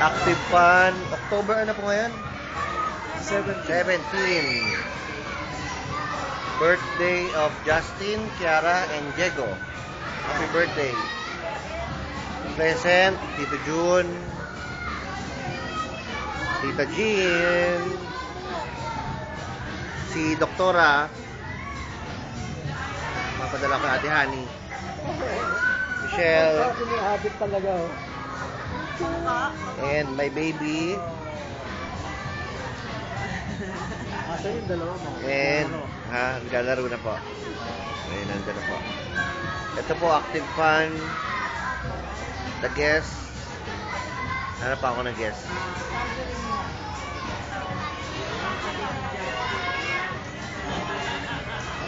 Active Fan. October ano po ngayon? 17. 17. Birthday of Justin, Kiara, and Diego. Happy birthday. Present, Tito Jun, Tita Jean, si Doktora, mapadala ko Ate Honey, Michelle, Habit talaga. and my baby, Asa yung dalawa mo? and naglalaro na po. Ayun, nandun na po. Ito po, Active Fan, the guest. Hanap pa ako ng guest.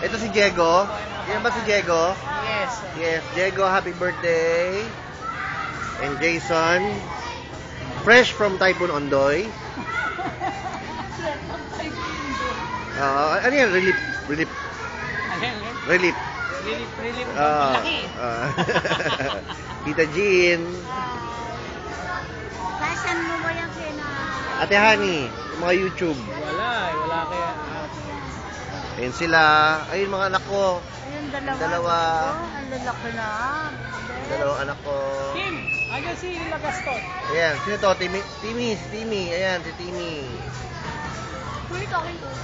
Ito si Diego. Yan ba si Diego? Yes. Yes, Diego, happy birthday. And Jason, fresh from Typhoon Ondoy. Ano yan? Relief. Alin? Relief. Relief. Tita Jean. Saan mo ba yung Ate Honey, yung mga YouTube. Wala kaya. Ayun sila. Ayun mga anak ko. Ayun, Dalawa. Oh, ang lalaki na. Dalawang anak ko. Kim, ayan si Lagaston. Ayan, sino to? Timmy. Ayan, si Timmy. Kulit okay to.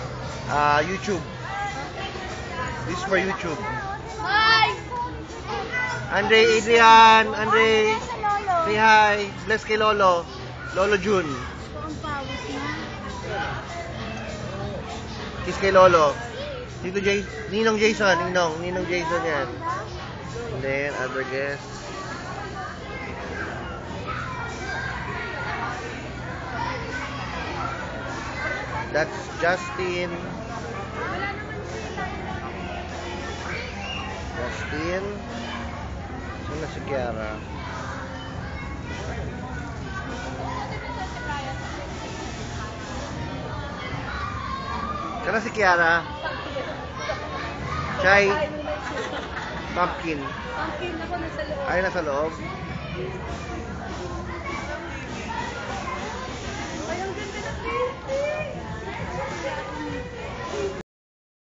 YouTube. This is for YouTube. Hi! Andre, Adrian, Andre. Sa lolo. Say hi. Bless kay Lolo. Lolo Jun. Ang pawis na. Kiss kay Lolo. Dito Ninong Jason. Ninong Jason yan. And then, other guests. That's Justin. Saan na si Kiara? Kana si Kiara? Chai? Pumpkin. Pumpkin ako nasa loob. Ay, nasa loob. Ay, ang ganda ng baby.